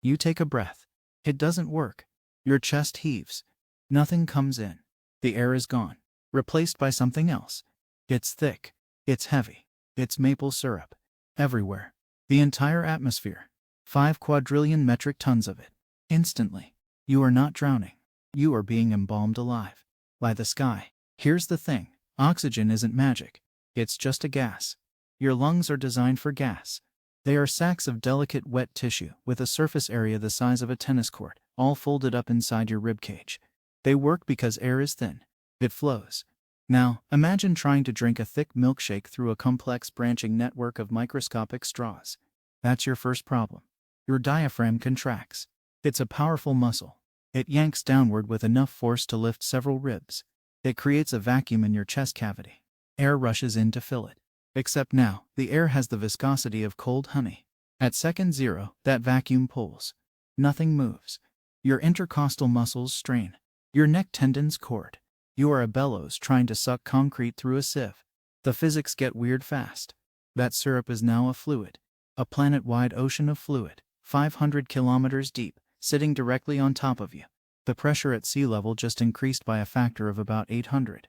You take a breath. It doesn't work. Your chest heaves. Nothing comes in. The air is gone, replaced by something else. It's thick. It's heavy. It's maple syrup. Everywhere. The entire atmosphere. 5 quadrillion metric tons of it. Instantly. You are not drowning. You are being embalmed alive. By the sky. Here's the thing. Oxygen isn't magic. It's just a gas. Your lungs are designed for gas. They are sacks of delicate wet tissue with a surface area the size of a tennis court, all folded up inside your ribcage. They work because air is thin. It flows. Now, imagine trying to drink a thick milkshake through a complex branching network of microscopic straws. That's your first problem. Your diaphragm contracts. It's a powerful muscle. It yanks downward with enough force to lift several ribs. It creates a vacuum in your chest cavity. Air rushes in to fill it. Except now, the air has the viscosity of cold honey. At second zero, that vacuum pulls. Nothing moves. Your intercostal muscles strain. Your neck tendons cord. You are a bellows trying to suck concrete through a sieve. The physics get weird fast. That syrup is now a fluid. A planet-wide ocean of fluid, 500 kilometers deep, sitting directly on top of you. The pressure at sea level just increased by a factor of about 800.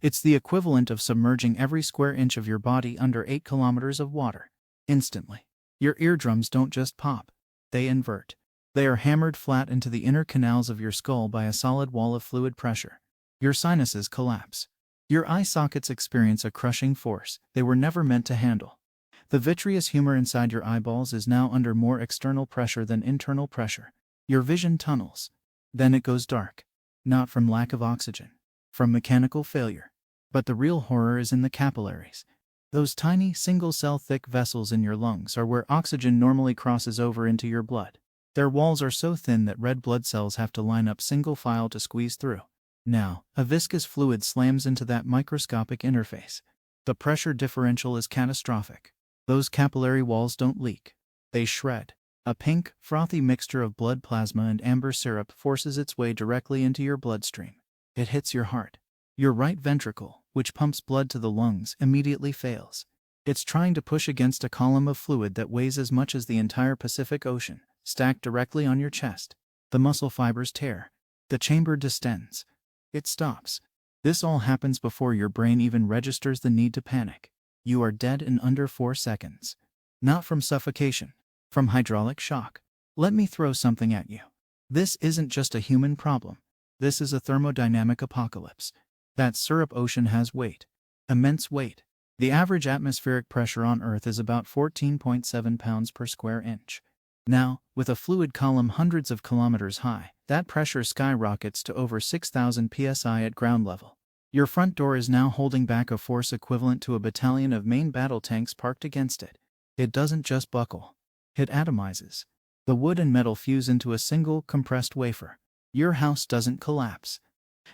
It's the equivalent of submerging every square inch of your body under 8 kilometers of water. Instantly. Your eardrums don't just pop. They invert. They are hammered flat into the inner canals of your skull by a solid wall of fluid pressure. Your sinuses collapse. Your eye sockets experience a crushing force they were never meant to handle. The vitreous humor inside your eyeballs is now under more external pressure than internal pressure. Your vision tunnels. Then it goes dark. Not from lack of oxygen. From mechanical failure. But the real horror is in the capillaries. Those tiny, single-cell thick vessels in your lungs are where oxygen normally crosses over into your blood. Their walls are so thin that red blood cells have to line up single file to squeeze through. Now, a viscous fluid slams into that microscopic interface. The pressure differential is catastrophic. Those capillary walls don't leak. They shred. A pink, frothy mixture of blood plasma and amber syrup forces its way directly into your bloodstream. It hits your heart. Your right ventricle, which pumps blood to the lungs, immediately fails. It's trying to push against a column of fluid that weighs as much as the entire Pacific Ocean, stacked directly on your chest. The muscle fibers tear. The chamber distends. It stops. This all happens before your brain even registers the need to panic. You are dead in under 4 seconds. Not from suffocation. From hydraulic shock. Let me throw something at you. This isn't just a human problem. This is a thermodynamic apocalypse. That syrup ocean has weight. Immense weight. The average atmospheric pressure on Earth is about 14.7 pounds per square inch. Now, with a fluid column hundreds of kilometers high, that pressure skyrockets to over 6,000 psi at ground level. Your front door is now holding back a force equivalent to a battalion of main battle tanks parked against it. It doesn't just buckle. It atomizes. The wood and metal fuse into a single, compressed wafer. Your house doesn't collapse.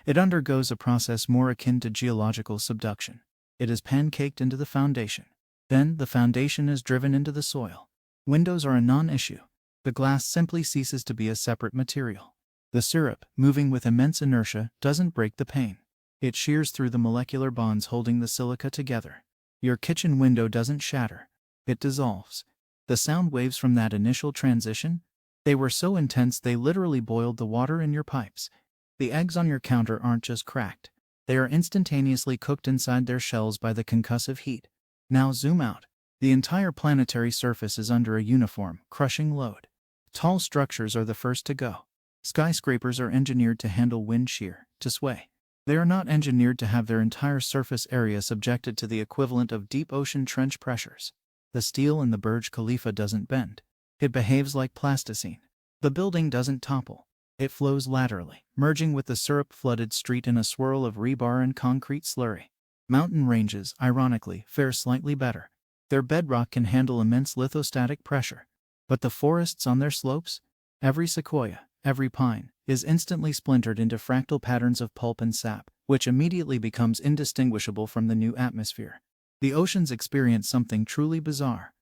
It undergoes a process more akin to geological subduction. It is pancaked into the foundation. Then, the foundation is driven into the soil. Windows are a non-issue. The glass simply ceases to be a separate material. The syrup, moving with immense inertia, doesn't break the pane. It shears through the molecular bonds holding the silica together. Your kitchen window doesn't shatter. It dissolves. The sound waves from that initial transition? They were so intense they literally boiled the water in your pipes. The eggs on your counter aren't just cracked. They are instantaneously cooked inside their shells by the concussive heat. Now zoom out. The entire planetary surface is under a uniform, crushing load. Tall structures are the first to go. Skyscrapers are engineered to handle wind shear, to sway. They are not engineered to have their entire surface area subjected to the equivalent of deep ocean trench pressures. The steel in the Burj Khalifa doesn't bend. It behaves like plasticine. The building doesn't topple. It flows laterally, merging with the syrup-flooded street in a swirl of rebar and concrete slurry. Mountain ranges, ironically, fare slightly better. Their bedrock can handle immense lithostatic pressure. But the forests on their slopes? Every sequoia, every pine, is instantly splintered into fractal patterns of pulp and sap, which immediately becomes indistinguishable from the new atmosphere. The oceans experience something truly bizarre.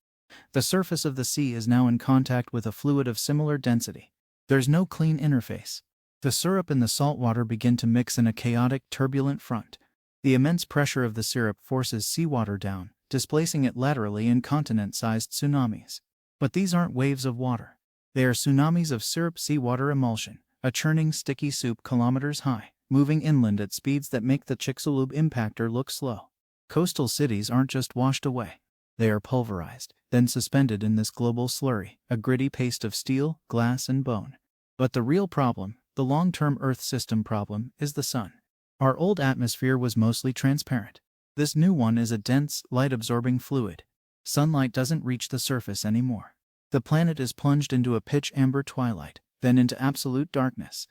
The surface of the sea is now in contact with a fluid of similar density. There's no clean interface. The syrup and the salt water begin to mix in a chaotic, turbulent front. The immense pressure of the syrup forces seawater down, displacing it laterally in continent-sized tsunamis. But these aren't waves of water. They are tsunamis of syrup seawater emulsion, a churning sticky soup kilometers high, moving inland at speeds that make the Chicxulub impactor look slow. Coastal cities aren't just washed away. They are pulverized, then suspended in this global slurry, a gritty paste of steel, glass, and bone. But the real problem, the long-term Earth system problem, is the sun. Our old atmosphere was mostly transparent. This new one is a dense, light-absorbing fluid. Sunlight doesn't reach the surface anymore. The planet is plunged into a pitch-amber twilight, then into absolute darkness.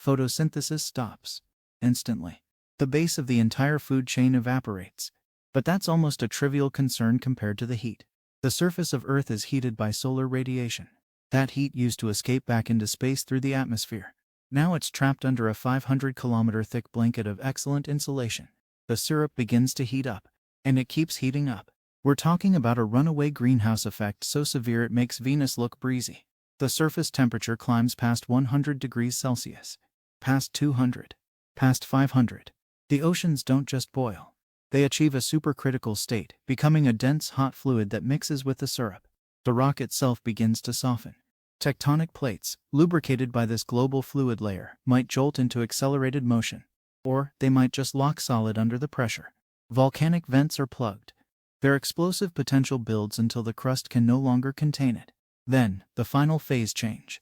Photosynthesis stops. Instantly. The base of the entire food chain evaporates. But that's almost a trivial concern compared to the heat. The surface of Earth is heated by solar radiation. That heat used to escape back into space through the atmosphere. Now it's trapped under a 500-kilometer thick blanket of excellent insulation. The syrup begins to heat up. And it keeps heating up. We're talking about a runaway greenhouse effect so severe it makes Venus look breezy. The surface temperature climbs past 100 degrees Celsius. Past 200. Past 500. The oceans don't just boil. They achieve a supercritical state, becoming a dense hot fluid that mixes with the syrup. The rock itself begins to soften. Tectonic plates, lubricated by this global fluid layer, might jolt into accelerated motion. Or they might just lock solid under the pressure. Volcanic vents are plugged. Their explosive potential builds until the crust can no longer contain it. Then, the final phase change.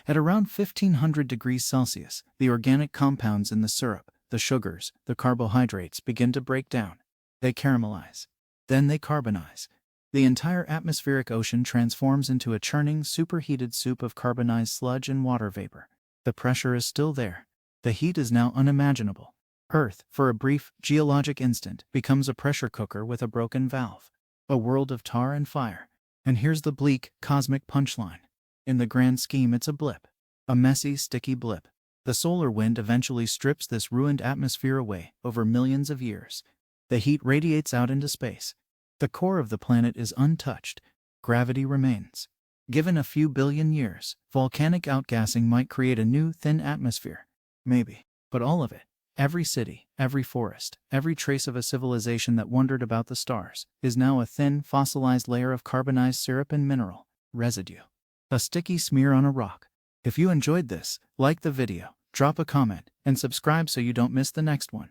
At around 1500 degrees Celsius, the organic compounds in the syrup, the sugars, the carbohydrates begin to break down. They caramelize. Then they carbonize. The entire atmospheric ocean transforms into a churning, superheated soup of carbonized sludge and water vapor. The pressure is still there. The heat is now unimaginable. Earth, for a brief, geologic instant, becomes a pressure cooker with a broken valve. A world of tar and fire. And here's the bleak, cosmic punchline. In the grand scheme, it's a blip. A messy, sticky blip. The solar wind eventually strips this ruined atmosphere away over millions of years. The heat radiates out into space. The core of the planet is untouched. Gravity remains. Given a few billion years, volcanic outgassing might create a new, thin atmosphere. Maybe. But all of it, every city, every forest, every trace of a civilization that wondered about the stars, is now a thin, fossilized layer of carbonized syrup and mineral residue. A sticky smear on a rock. If you enjoyed this, like the video, drop a comment, and subscribe so you don't miss the next one.